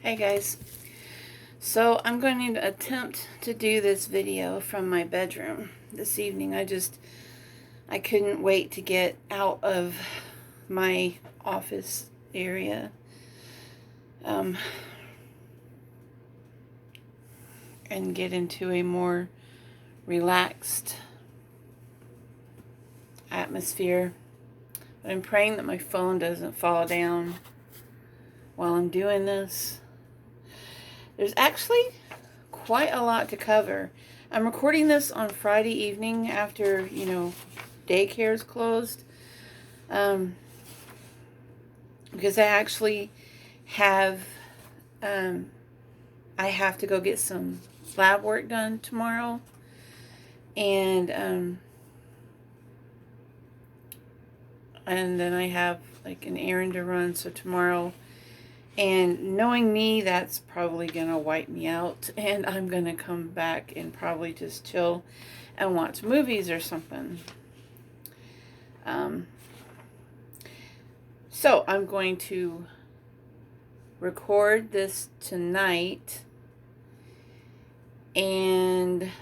Hey guys, so I'm going to attempt to do this video from my bedroom this evening. I couldn't wait to get out of my office area and get into a more relaxed atmosphere. But I'm praying that my phone doesn't fall down while I'm doing this. There's actually quite a lot to cover. I'm recording this on Friday evening after, daycare's closed. Because I actually have, I have to go get some lab work done tomorrow. And then I have like an errand to run, so tomorrow. And knowing me, that's probably going to wipe me out. And I'm going to come back and probably just chill and watch movies or something. So I'm going to record this tonight. And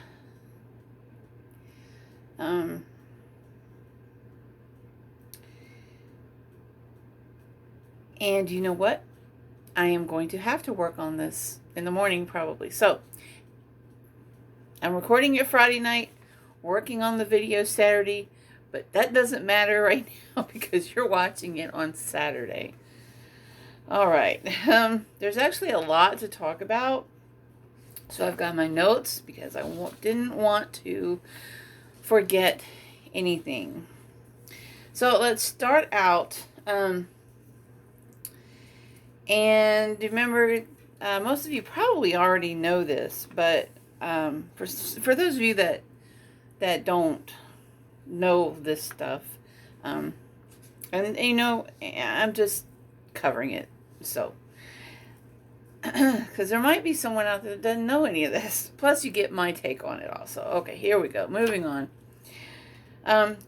you know what? I am going to have to work on this in the morning probably. So I'm recording it Friday night, working on the video Saturday, but that doesn't matter right now because you're watching it on Saturday. All right. There's actually a lot to talk about. So I've got my notes because I didn't want to forget anything. So let's start out. And remember, most of you probably already know this, but for those of you that don't know this stuff, and I'm just covering it, so because there might be someone out there that doesn't know any of this. Plus, you get my take on it also. Okay, here we go. Moving on.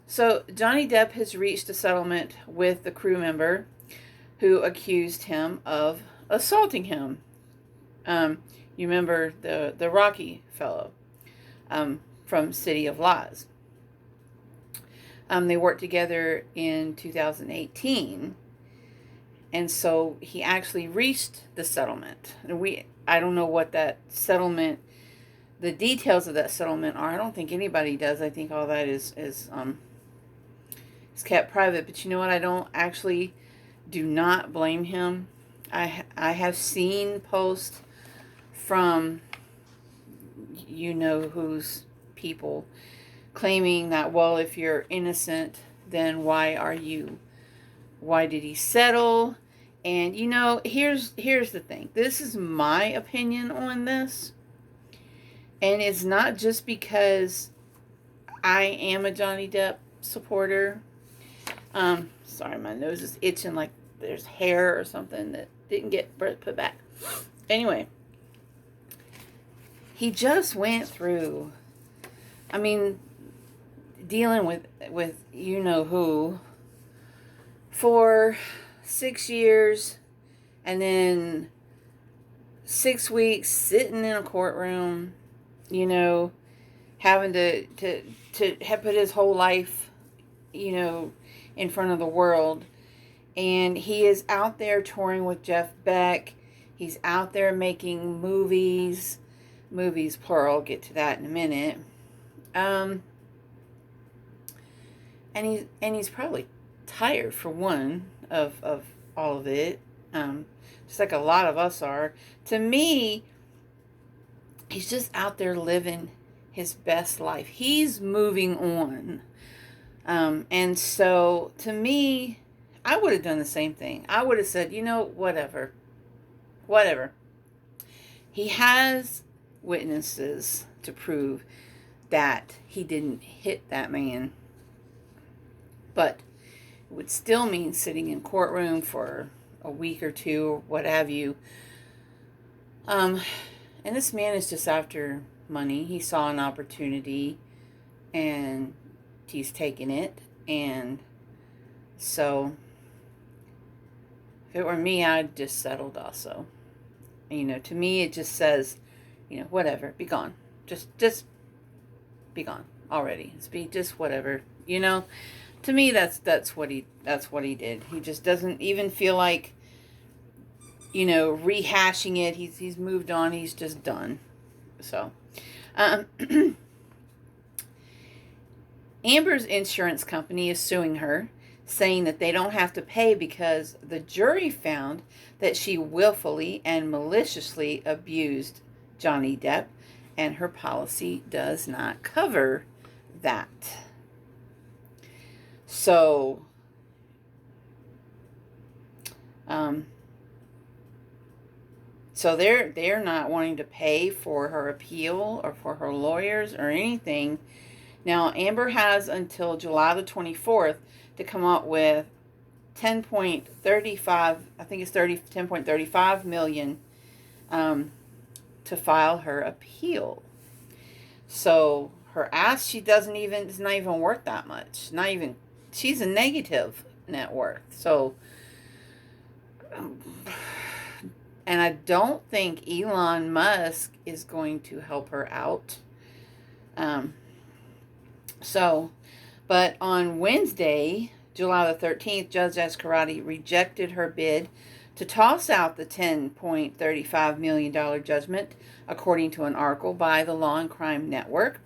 So Johnny Depp has reached a settlement with the crew member who accused him of assaulting him. You remember the Rocky fellow from City of Lies. They worked together in 2018, and so he actually reached the settlement. I don't know what that settlement, the details of that settlement are. I don't think anybody does. I think all that is kept private. But you know what? Do not blame him. I have seen posts from whose people claiming that, well, if you're innocent, then why did he settle? And here's the thing. This is my opinion on this. And it's not just because I am a Johnny Depp supporter. Sorry, my nose is itching like there's hair or something that didn't get put back. Anyway, he just went through, dealing with who for 6 years, and then 6 weeks sitting in a courtroom, having to have put his whole life, in front of the world. And he is out there touring with Jeff Beck. He's out there making movies plural. I'll get to that in a minute. And he's probably tired, for one, of all of it. Just like a lot of us are. To me, he's just out there living his best life. He's moving on. And so, to me, I would have done the same thing. I would have said, whatever. He has witnesses to prove that he didn't hit that man. But it would still mean sitting in courtroom for a week or two, or what have you. And this man is just after money. He saw an opportunity, and he's taken it. And so if it were me, I'd just settled also. To me, it just says, whatever, be gone. Just be gone already. Just whatever. To me, that's what he did. He just doesn't even feel like, rehashing it. He's moved on. He's just done. So, Amber's insurance company is suing her, saying that they don't have to pay because the jury found that she willfully and maliciously abused Johnny Depp, and her policy does not cover that. So, they're not wanting to pay for her appeal or for her lawyers or anything. Now, Amber has until July the 24th to come up with 10.35, I think it's 10.35 million to file her appeal. So her ask, it's not even worth that much. She's a negative net worth. So, and I don't think Elon Musk is going to help her out. But on Wednesday, July the 13th, Judge Escarati rejected her bid to toss out the $10.35 million judgment, according to an article by the Law and Crime Network.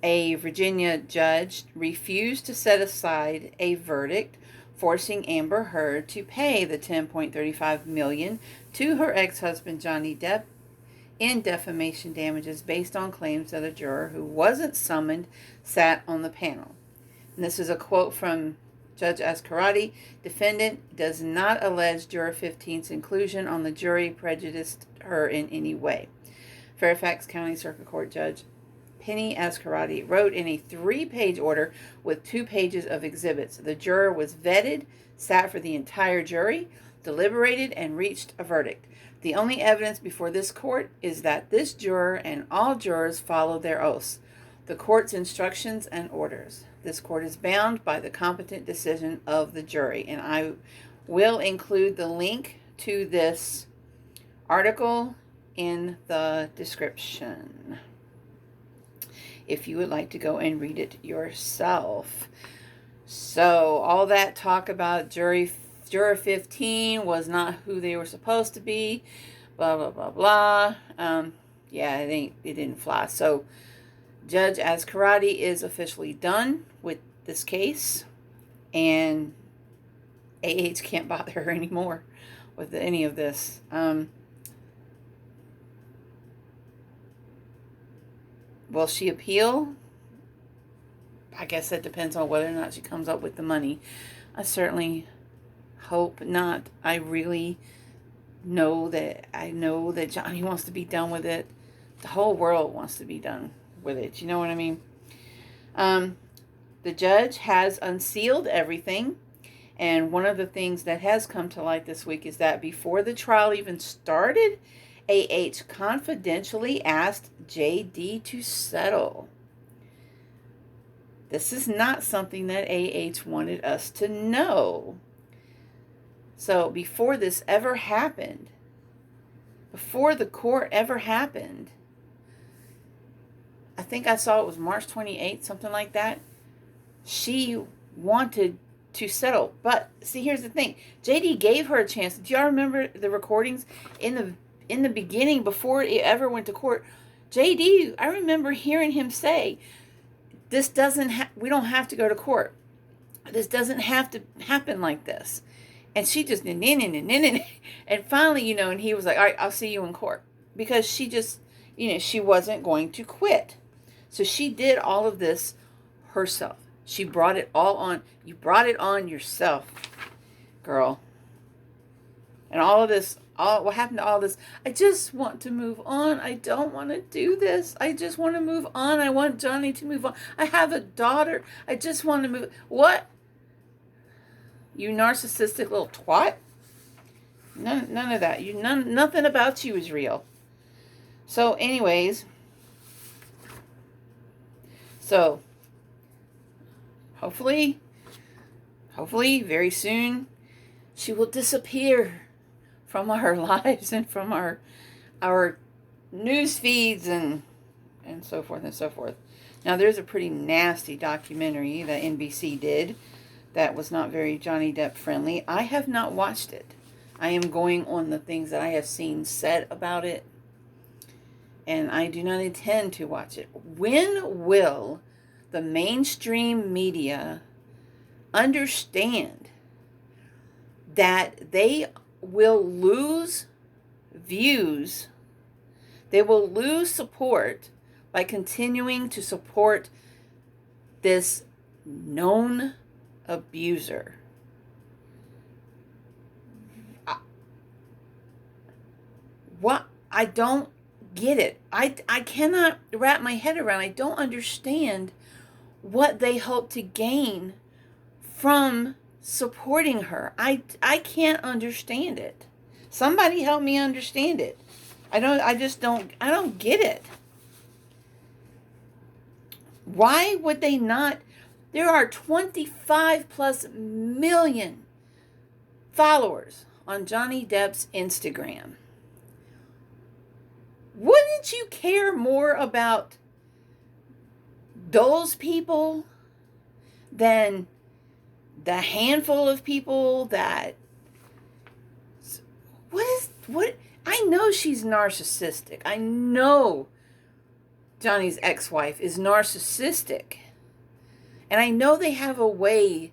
A Virginia judge refused to set aside a verdict, forcing Amber Heard to pay the $10.35 million to her ex-husband Johnny Depp in defamation damages based on claims that a juror who wasn't summoned sat on the panel. And this is a quote from Judge Escarati. Defendant does not allege Juror 15's inclusion on the jury prejudiced her in any way. Fairfax County Circuit Court Judge Penny Escarati wrote in a 3-page order with 2 pages of exhibits. The juror was vetted, sat for the entire jury, deliberated, and reached a verdict. The only evidence before this court is that this juror and all jurors followed their oaths, the court's instructions and orders. This court is bound by the competent decision of the jury. And I will include the link to this article in the description if you would like to go and read it yourself. So all that talk about Juror 15 was not who they were supposed to be, blah, blah, blah, blah. It didn't fly. So Judge Escarati is officially done with this case, and AH can't bother her anymore with any of this. Will she appeal? I guess that depends on whether or not she comes up with the money. I certainly hope not. I really know that Johnny wants to be done with it. The whole world wants to be done with it. You know what I mean? The judge has unsealed everything. And one of the things that has come to light this week is that before the trial even started, AH confidentially asked JD to settle. This is not something that AH wanted us to know. So before this ever happened, before the court ever happened, I think I saw it was March 28th, something like that, she wanted to settle. But see, here's the thing. JD gave her a chance. Do y'all remember the recordings in the beginning before it ever went to court? JD, I remember hearing him say, we don't have to go to court. This doesn't have to happen like this. And she just, and finally, and he was like, all right, I'll see you in court. Because she just, she wasn't going to quit. So she did all of this herself. She brought it all on. You brought it on yourself, girl. And all of this, what happened to all this? I just want to move on. I don't want to do this. I just want to move on. I want Johnny to move on. I have a daughter. I just want to move. What? You narcissistic little twat. None of that. Nothing about you is real. So anyways. So hopefully very soon she will disappear from our lives and from our our news feeds and so forth and so forth. Now, there's a pretty nasty documentary that NBC did that was not very Johnny Depp friendly. I have not watched it. I am going on the things that I have seen said about it, and I do not intend to watch it. When will the mainstream media understand that they will lose views, they will lose support by continuing to support this known abuser? What? I don't get it. I cannot wrap my head around. I don't understand what they hope to gain from supporting her. I can't understand it. Somebody help me understand it. I don't get it. Why would they not? There are 25 plus million followers on Johnny Depp's Instagram. Wouldn't you care more about those people than the handful of people that... What? I know she's narcissistic. I know Johnny's ex-wife is narcissistic. And I know they have a way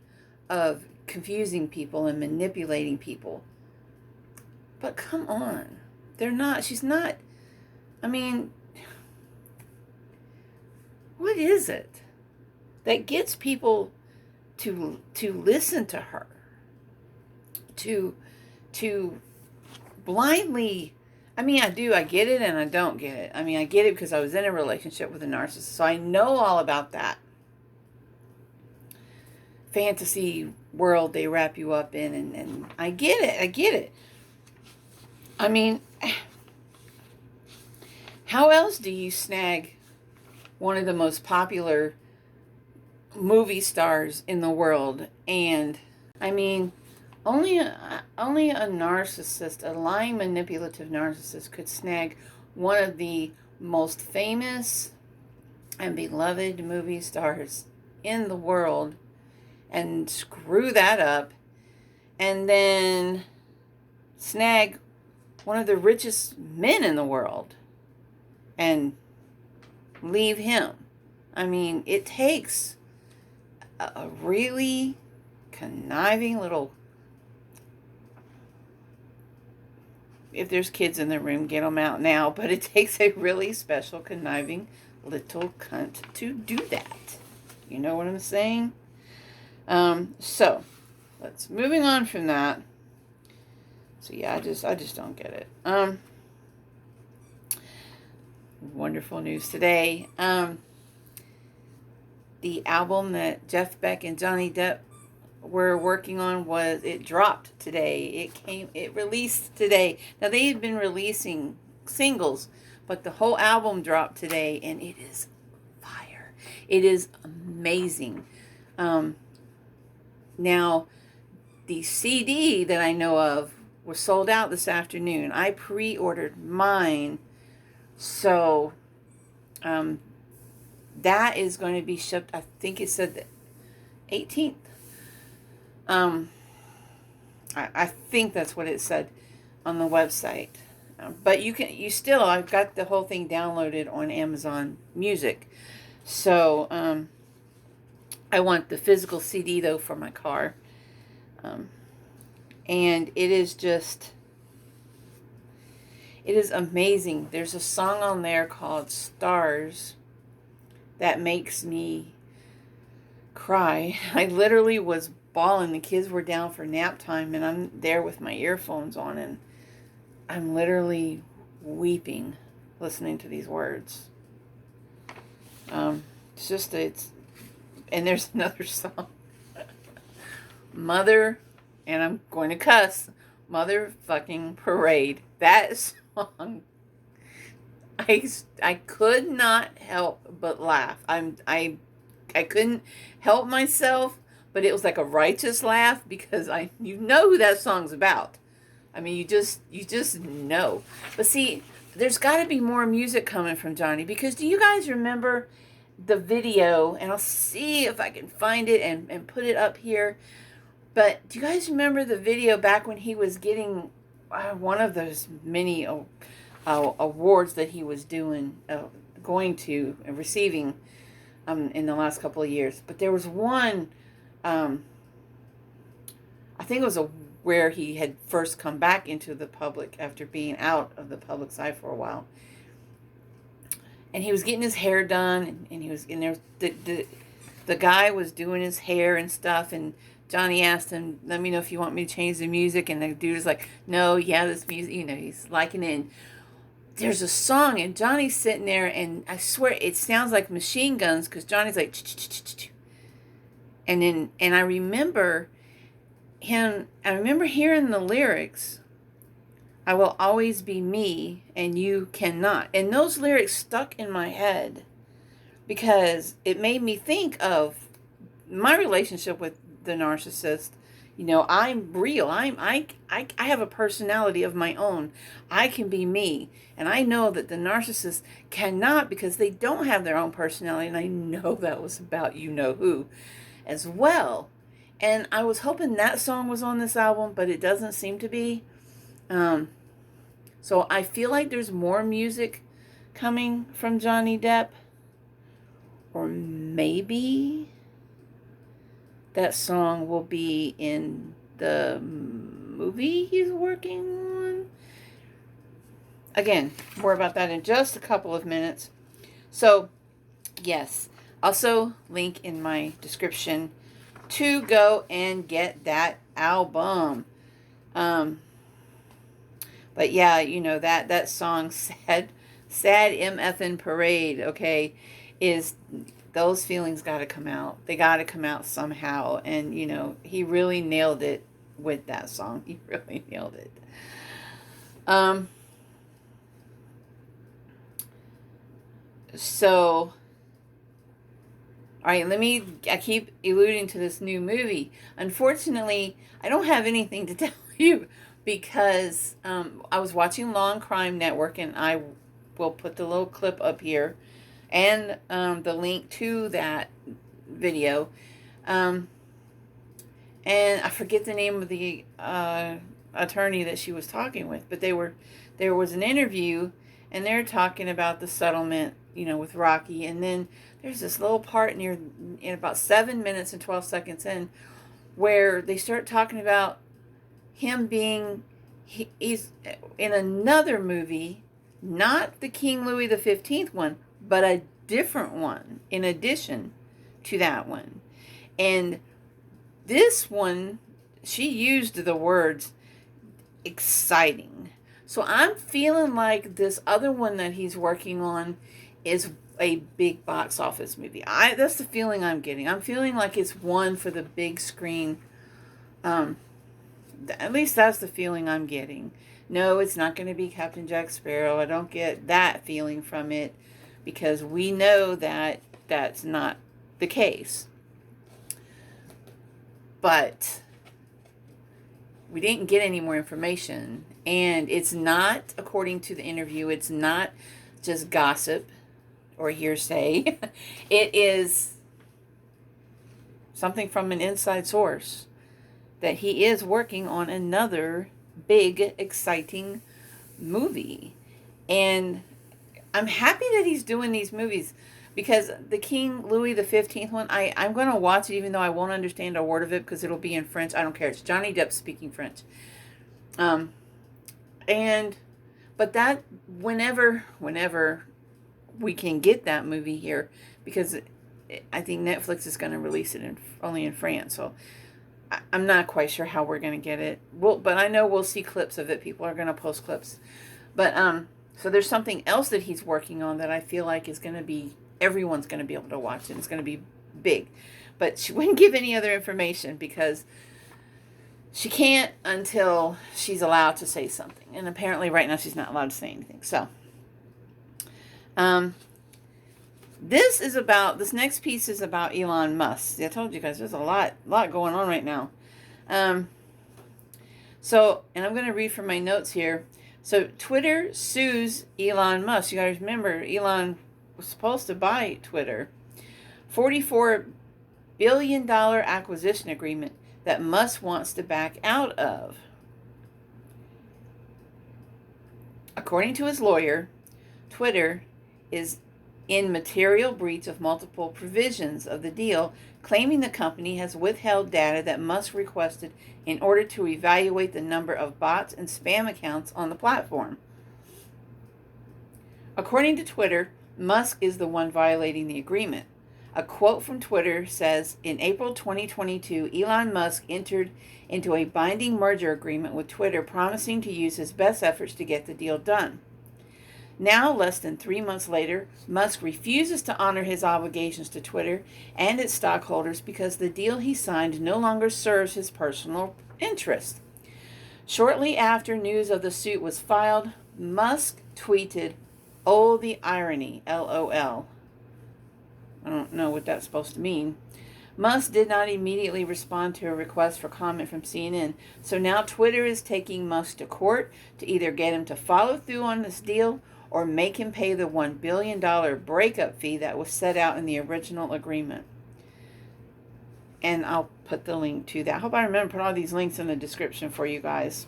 of confusing people and manipulating people. But come on. She's not... I mean, what is it that gets people to listen to her? To blindly... I mean, I get it and I don't get it. I mean, I get it because I was in a relationship with a narcissist, so I know all about that fantasy world they wrap you up in, and I get it. I mean, how else do you snag one of the most popular movie stars in the world? And I mean, only a narcissist, a lying, manipulative narcissist, could snag one of the most famous and beloved movie stars in the world and screw that up, and then snag one of the richest men in the world and leave him. I mean, it takes a really conniving little... If there's kids in the room, get them out now. But it takes a really special, conniving little cunt to do that. You know what I'm saying? So, moving on from that. So yeah, I just don't get it. Wonderful news today. The album that Jeff Beck and Johnny Depp were working on it dropped today. It released today. Now, they had been releasing singles, but the whole album dropped today, and it is fire. It is amazing. Now, the CD that I know of was sold out this afternoon. I pre-ordered mine, so that is going to be shipped. I think it said the 18th. I think that's what it said on the website. But I've got the whole thing downloaded on Amazon Music. So, I want the physical CD though for my car. And it is amazing. There's a song on there called Stars that makes me cry. I literally was bawling. The kids were down for nap time, and I'm there with my earphones on, and I'm literally weeping listening to these words. And there's another song. Mother, and I'm going to cuss, Motherfucking Parade. That song, I could not help but laugh. I couldn't help myself, but it was like a righteous laugh because you know who that song's about. I mean, you just know. But see, there's got to be more music coming from Johnny, because do you guys remember the video? And I'll see if I can find it and put it up here. But do you guys remember the video back when he was getting one of those many awards that he was going to and receiving in the last couple of years? But there was one, I think it was where he had first come back into the public after being out of the public's eye for a while. And he was getting his hair done, and he was in there. The guy was doing his hair and stuff, and Johnny asked him, "Let me know if you want me to change the music." And the dude was like, "No, yeah, this music," he's liking it. And there's a song, and Johnny's sitting there, and I swear it sounds like machine guns, because Johnny's like, and I remember hearing the lyrics, "I will always be me and you cannot." And those lyrics stuck in my head because it made me think of my relationship with the narcissist. I'm real. I have a personality of my own. I can be me. And I know that the narcissist cannot, because they don't have their own personality. And I know that was about you-know-who as well. And I was hoping that song was on this album, but it doesn't seem to be. So I feel like there's more music coming from Johnny Depp. Or maybe that song will be in the movie he's working on. Again, more about that in just a couple of minutes. So, yes. Also, link in my description to go and get that album. But yeah, that song, Sad MFN Parade, okay, is, those feelings got to come out. They got to come out somehow. And, he really nailed it with that song. He really nailed it. So, all right, I keep alluding to this new movie. Unfortunately, I don't have anything to tell you, because I was watching Law and Crime Network, and I will put the little clip up here and the link to that video. And I forget the name of the attorney that she was talking with, but there was an interview, and they're talking about the settlement, with Rocky. And then there's this little part in about 7 minutes and 12 seconds in, where they start talking about him he's in another movie, not the King Louis XV one, but a different one in addition to that one. And this one, she used the words exciting. So I'm feeling like this other one that he's working on is a big box office movie. That's the feeling I'm getting. I'm feeling like it's one for the big screen. At least that's the feeling I'm getting. No, it's not going to be Captain Jack Sparrow. I don't get that feeling from it, because we know that that's not the case. But we didn't get any more information. And it's not, according to the interview, it's not just gossip or hearsay. It is something from an inside source that he is working on another big, exciting movie. And I'm happy that he's doing these movies, because the King Louis XV one, I'm going to watch it, even though I won't understand a word of it, because it'll be in French. I don't care. It's Johnny Depp speaking French. But that, whenever we can get that movie here, because I think Netflix is going to release it only in France. So I'm not quite sure how we're going to get it. But I know we'll see clips of it. People are going to post clips. But so there's something else that he's working on that I feel like is going to be, everyone's going to be able to watch it. It's going to be big. But she wouldn't give any other information, because she can't until she's allowed to say something. And apparently right now she's not allowed to say anything. So this next piece is about Elon Musk. I told you guys there's a lot going on right now. So, and I'm going to read from my notes here. So Twitter sues Elon Musk. You guys remember Elon was supposed to buy Twitter. $44 billion acquisition agreement that Musk wants to back out of. According to his lawyer, Twitter is in material breach of multiple provisions of the deal, claiming the company has withheld data that Musk requested in order to evaluate the number of bots and spam accounts on the platform. According to Twitter, Musk is the one violating the agreement. A quote from Twitter says, in April 2022, Elon Musk entered into a binding merger agreement with Twitter, promising to use his best efforts to get the deal done. Now, less than 3 months later, Musk refuses to honor his obligations to Twitter and its stockholders because the deal he signed no longer serves his personal interest. Shortly after news of the suit was filed, Musk tweeted, "Oh, the irony, LOL." I don't know what that's supposed to mean. Musk did not immediately respond to a request for comment from CNN, so now Twitter is taking Musk to court to either get him to follow through on this deal or make him pay the $1 billion breakup fee that was set out in the original agreement. And I'll put the link to that. I hope I remember to put all these links in the description for you guys.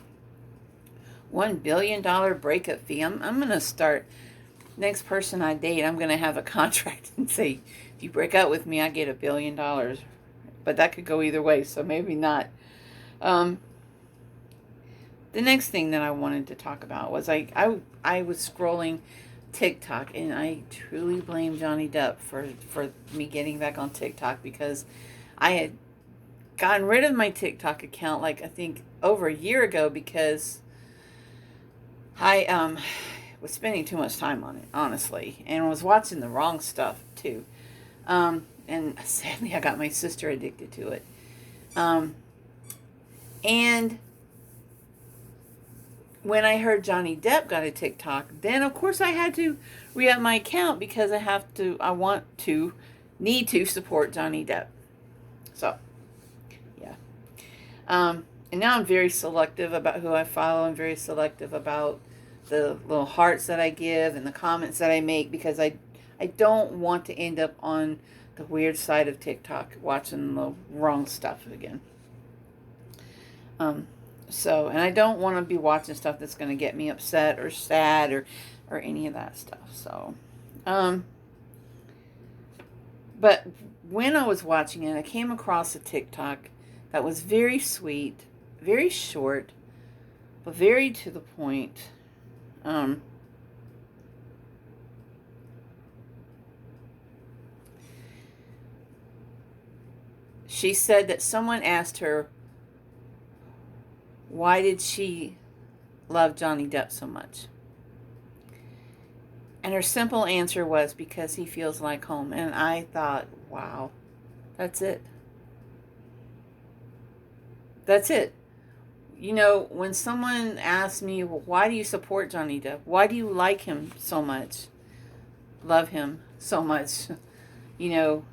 $1 billion breakup fee. I'm going to start, next person I date, I'm going to have a contract and say, if you break up with me, I get $1 billion. But that could go either way, so maybe not. The next thing that I wanted to talk about was I was scrolling TikTok, and I truly blame Johnny Depp for me getting back on TikTok, because I had gotten rid of my TikTok account I think over a year ago because I was spending too much time on it, honestly, and was watching the wrong stuff too. And sadly I got my sister addicted to it. And when I heard Johnny Depp got a TikTok, then of course I had to re-up my account because need to support Johnny Depp. So, yeah. And now I'm very selective about who I follow. I'm very selective about the little hearts that I give and the comments that I make, because I don't want to end up on the weird side of TikTok watching the wrong stuff again. And I don't want to be watching stuff that's going to get me upset or sad or any of that stuff. So, but when I was watching it, I came across a TikTok that was very sweet, very short, but very to the point. She said that someone asked her, why did she love Johnny Depp so much? And her simple answer was, because he feels like home. And I thought, wow, that's it. That's it. You know, when someone asks me, well, why do you support Johnny Depp? Why do you like him so much? Love him so much? You know,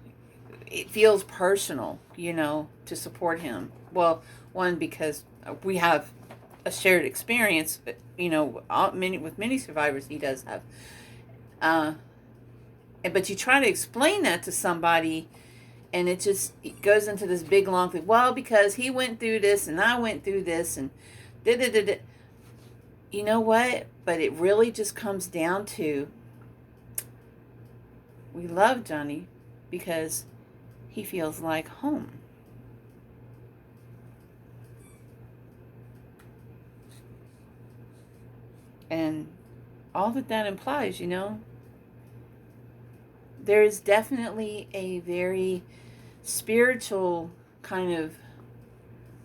it feels personal, to support him. Well, one, because we have a shared experience, with many survivors he does have. But you try to explain that to somebody, and it goes into this big long thing. Well, because he went through this, and I went through this, and da-da-da-da. You know what? But it really just comes down to, we love Johnny because he feels like home. And all that implies, there is definitely a very spiritual kind of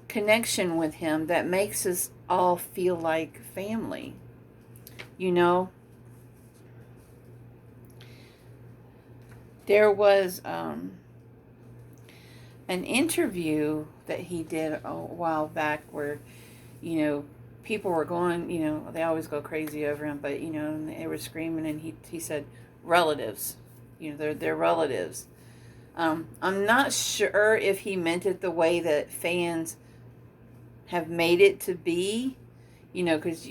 connection with him that makes us all feel like family. There was an interview that he did a while back where, people were going, they always go crazy over him, but, and they were screaming, and he said, relatives, they're relatives. I'm not sure if he meant it the way that fans have made it to be, because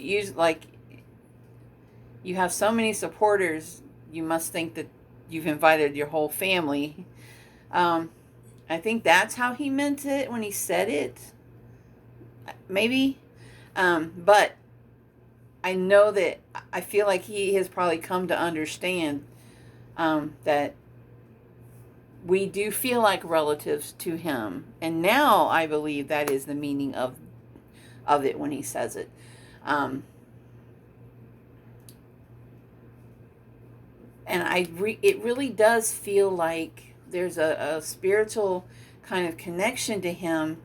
you have so many supporters, you must think that you've invited your whole family. Um, I think that's how he meant it when he said it. Maybe. But I know that I feel like he has probably come to understand that we do feel like relatives to him. And now I believe that is the meaning of it when he says it. And it really does feel like there's a spiritual kind of connection to him,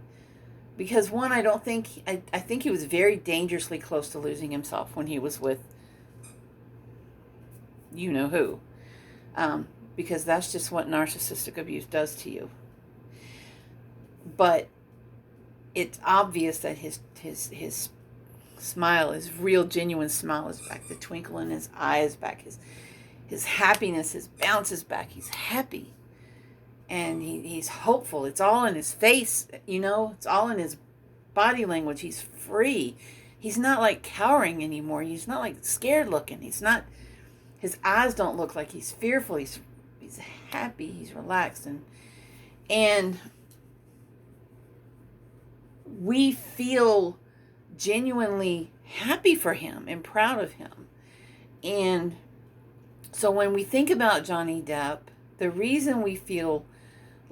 because one, I think he was very dangerously close to losing himself when he was with you know who, because that's just what narcissistic abuse does to you. But it's obvious that his smile, his real genuine smile is back. The twinkle in his eye is back. His happiness, his bounce is back. He's happy. And he's hopeful. It's all in his face, It's all in his body language. He's free. He's not like cowering anymore. He's not like scared looking. His eyes don't look like he's fearful. He's happy. He's relaxed. And we feel genuinely happy for him and proud of him. And so when we think about Johnny Depp, the reason we feel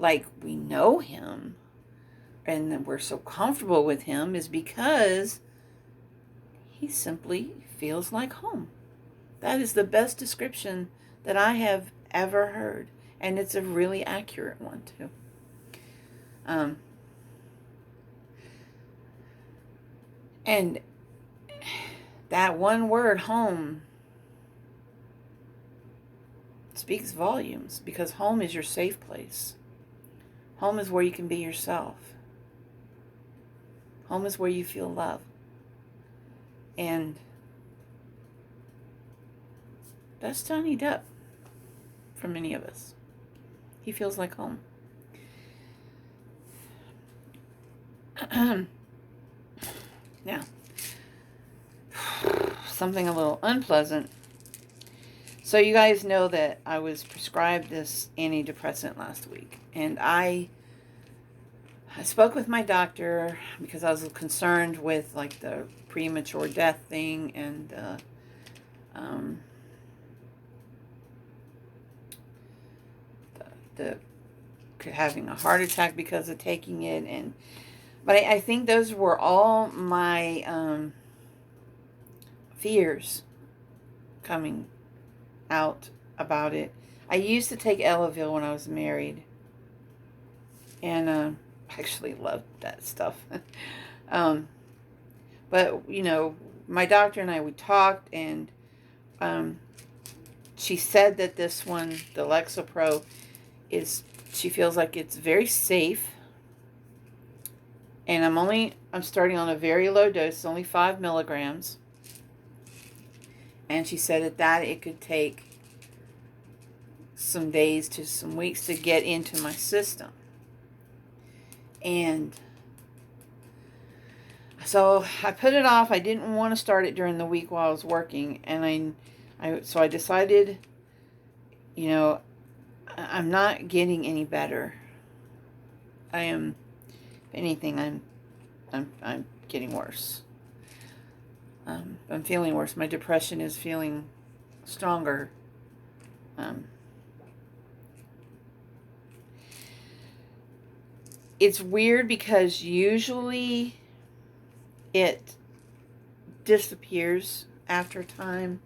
like we know him and that we're so comfortable with him is because he simply feels like home. That is the best description that I have ever heard. And it's a really accurate one, too. And that one word, home, speaks volumes, because home is your safe place. Home is where you can be yourself. Home is where you feel love. And that's Johnny Depp for many of us. He feels like home. Now, something a little unpleasant. So you guys know that I was prescribed this antidepressant last week. And I spoke with my doctor because I was concerned with like the premature death thing and the having a heart attack because of taking it. But I think those were all my fears coming out about it. I used to take Elavil when I was married, and I actually loved that stuff. But my doctor and we talked, and she said that this one, the Lexapro, she feels like it's very safe. And I'm starting on a very low dose, only 5 milligrams. And she said that it could take some days to some weeks to get into my system. And so I put it off. I didn't want to start it during the week while I was working. And so I decided, I'm not getting any better. I am, if anything, I'm getting worse. I'm feeling worse. My depression is feeling stronger. It's weird because usually it disappears after time.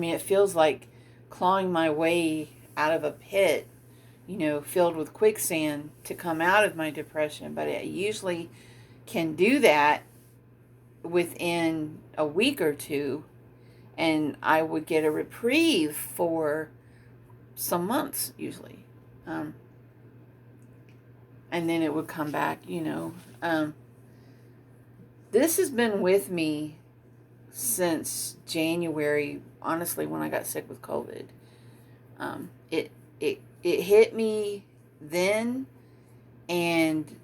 It feels like clawing my way out of a pit, filled with quicksand to come out of my depression. But it usually can do that within a week or two, and I would get a reprieve for some months usually, and then it would come back. This has been with me since January, honestly, when I got sick with COVID. It hit me then, and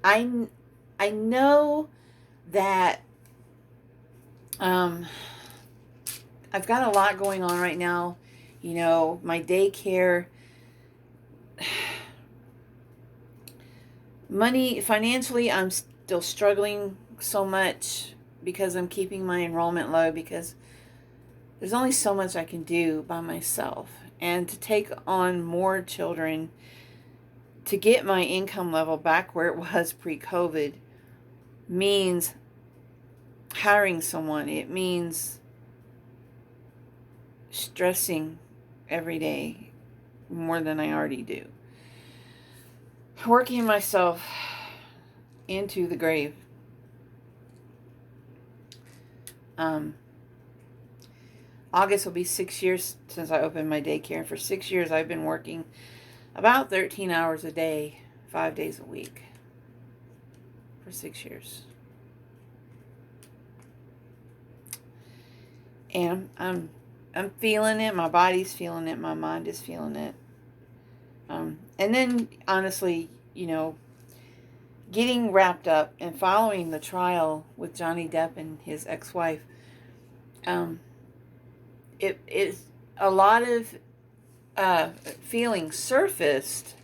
I know that Um, I've got a lot going on right now. You know, my daycare, money, financially, I'm still struggling so much because I'm keeping my enrollment low, because there's only so much I can do by myself. And to take on more children, to get my income level back where it was pre-COVID, means hiring someone. It means stressing every day more than I already do. Working myself into the grave. August will be 6 years since I opened my daycare. And for 6 years, I've been working about 13 hours a day, 5 days a week. For 6 years. And I'm feeling it. My body's feeling it. My mind is feeling it. And then, honestly, you know, getting wrapped up and following the trial with Johnny Depp and his ex-wife, it is a lot of feelings surfaced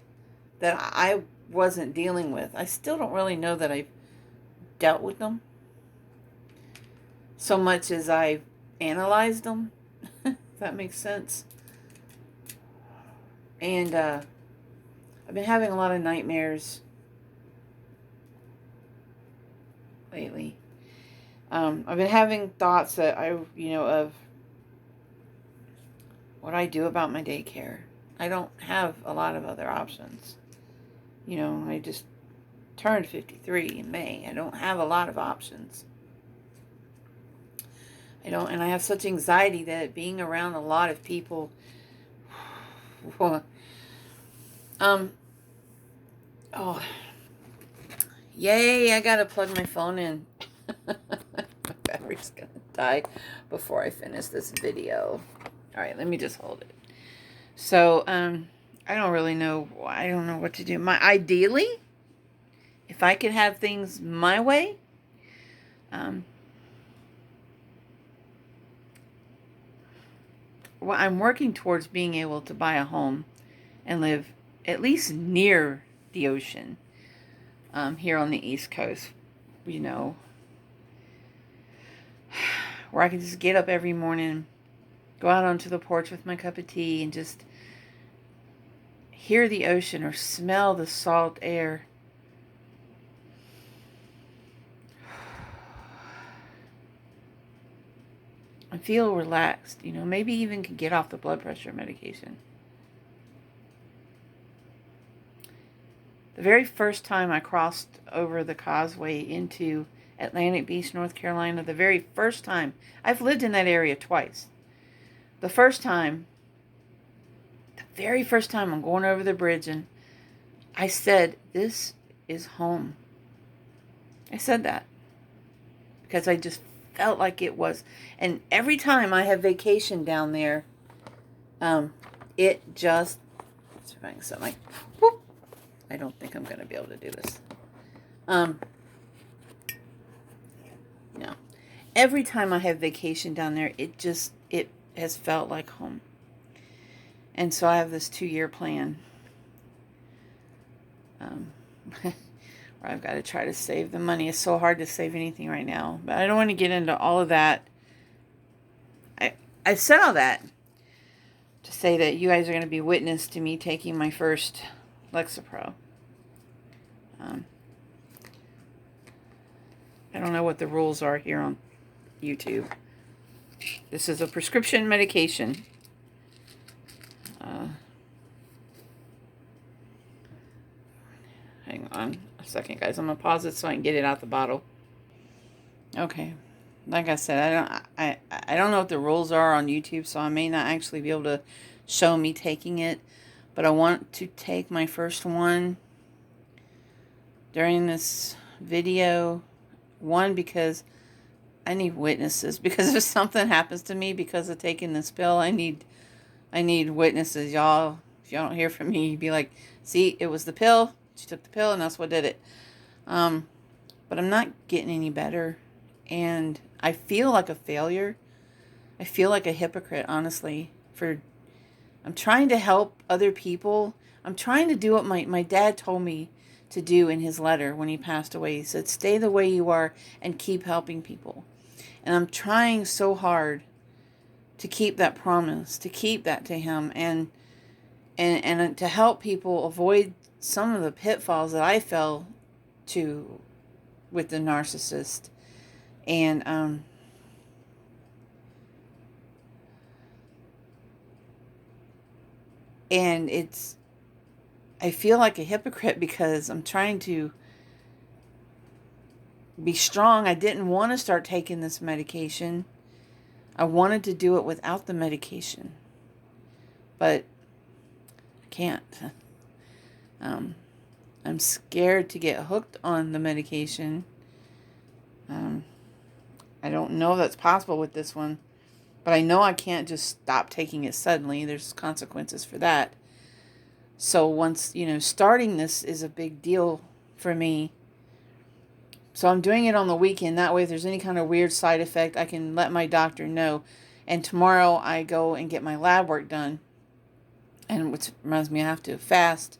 that I wasn't dealing with. I still don't really know that I've dealt with them so much as I've analyzed them, if that makes sense. And I've been having a lot of nightmares lately. I've been having thoughts that of what I do about my daycare. I don't have a lot of other options. You know, I just turned 53 in May. I don't have a lot of options. And I have such anxiety that being around a lot of people, oh, yay, I gotta plug my phone in. My battery's gonna die before I finish this video. All right, let me just hold it. So, I don't really know. I don't know what to do. Ideally, if I could have things my way, well, I'm working towards being able to buy a home and live at least near the ocean, here on the East Coast, you know, where I can just get up every morning, go out onto the porch with my cup of tea, and just hear the ocean or smell the salt air. And feel relaxed, you know, maybe even can get off the blood pressure medication. The very first time I crossed over the causeway into Atlantic Beach, North Carolina, the very first time, I've lived in that area twice. The very first time I'm going over the bridge, and I said, this is home. I said that because I just felt like it was. And every time I have vacation down there, it just, whoop, I don't think I'm going to be able to do this. No. Every time I have vacation down there, it has felt like home. And so I have this 2-year plan, where I've got to try to save the money. It's so hard to save anything right now, but I don't want to get into all of that. I said all that to say that you guys are going to be witness to me taking my first Lexapro. I don't know what the rules are here on YouTube. This is a prescription medication. Hang on a second, guys. I'm going to pause it so I can get it out the bottle. Okay. Like I said, I don't know what the rules are on YouTube, so I may not actually be able to show me taking it. But I want to take my first one during this video. One, because I need witnesses. Because if something happens to me because of taking this pill, I need witnesses. Y'all, if y'all don't hear from me, you'd be like, see, it was the pill. She took the pill, and that's what did it. But I'm not getting any better. And I feel like a failure. I feel like a hypocrite, honestly, I'm trying to help other people. I'm trying to do what my dad told me to do in his letter when he passed away. He said, stay the way you are and keep helping people. And I'm trying so hard to keep that promise, to keep that to him, and to help people avoid some of the pitfalls that I fell to with the narcissist. And and I feel like a hypocrite because I'm trying to be strong. I didn't want to start taking this medication. I wanted to do it without the medication, but I can't. I'm scared to get hooked on the medication. I don't know if that's possible with this one, but I know I can't just stop taking it suddenly. There's consequences for that. So once, starting this is a big deal for me. So I'm doing it on the weekend. That way, if there's any kind of weird side effect, I can let my doctor know. And tomorrow I go and get my lab work done. And which reminds me, I have to fast.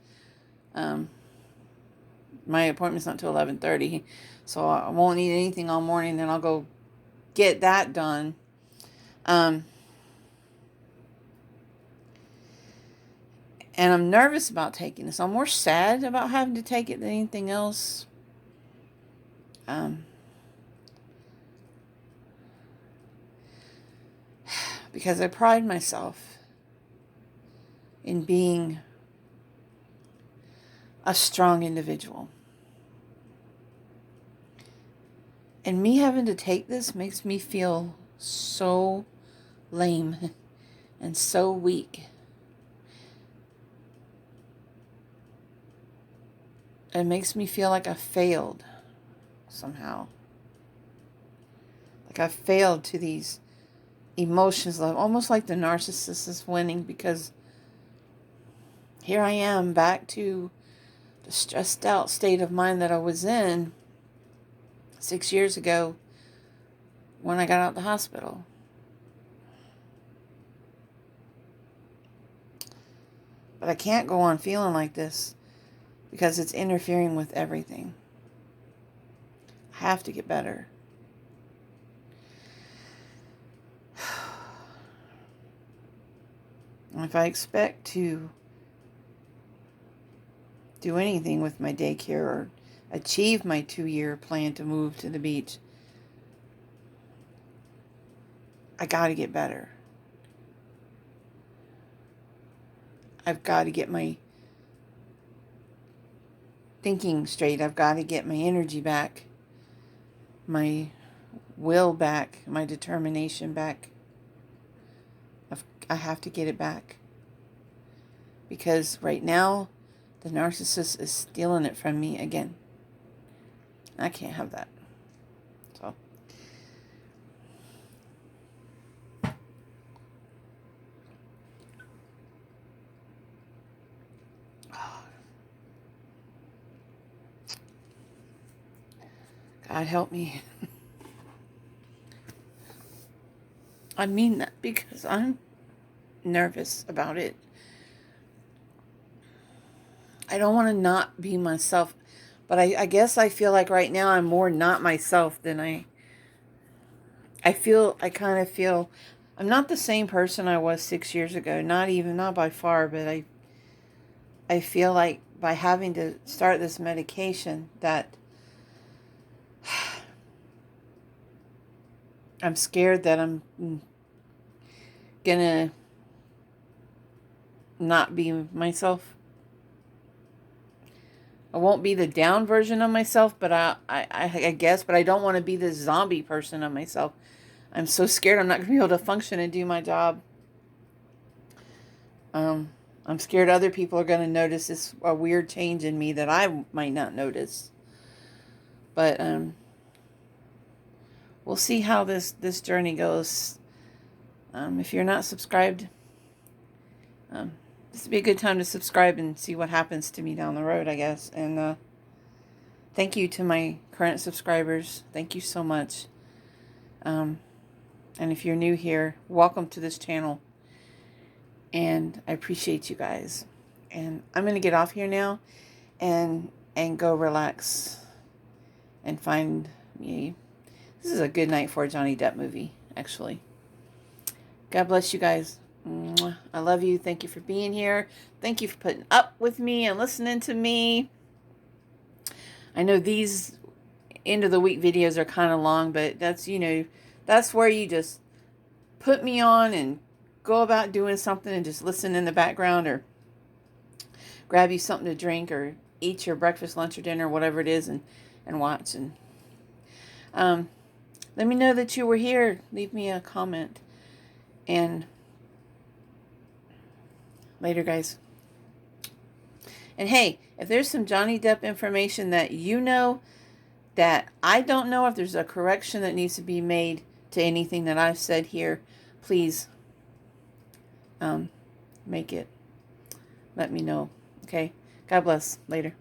My appointment's not until 11:30. So I won't eat anything all morning. Then I'll go get that done. And I'm nervous about taking this. I'm more sad about having to take it than anything else. Because I pride myself in being a strong individual. And me having to take this makes me feel so lame and so weak. It makes me feel like I failed somehow. Like I failed to these emotions, almost like the narcissist is winning, because here I am back to the stressed out state of mind that I was in 6 years ago when I got out of the hospital. But I can't go on feeling like this because it's interfering with everything. I have to get better. And if I expect to do anything with my daycare or achieve my 2-year plan to move to the beach, I got to get better. I've got to get my thinking straight. I've got to get my energy back, my will back, my determination back. I have to get it back. Because right now, the narcissist is stealing it from me again. I can't have that. So, God help me. I mean that because I'm nervous about it. I don't want to not be myself, but I guess I feel like right now I'm more not myself than I kind of feel I'm not the same person I was 6 years ago, not by far, but I feel like by having to start this medication that I'm scared that I'm gonna not be myself. I won't be the down version of myself, but I guess, but I don't want to be this zombie person of myself. I'm so scared I'm not going to be able to function and do my job. I'm scared other people are going to notice this a weird change in me that I might not notice. But we'll see how this journey goes. If you're not subscribed, this would be a good time to subscribe and see what happens to me down the road, I guess. And thank you to my current subscribers. Thank you so much. And if you're new here, welcome to this channel. And I appreciate you guys. And I'm going to get off here now and go relax and find me. This is a good night for a Johnny Depp movie, actually. God bless you guys. Mwah. I love you. Thank you for being here. Thank you for putting up with me and listening to me. I know these end of the week videos are kind of long, but that's, you know, that's where you just put me on and go about doing something and just listen in the background, or grab you something to drink, or eat your breakfast, lunch, or dinner, whatever it is, and watch. And let me know that you were here. Leave me a comment. And later, guys. And hey, if there's some Johnny Depp information that you know that I don't know, if there's a correction that needs to be made to anything that I've said here, please make it. Let me know. Okay? God bless. Later.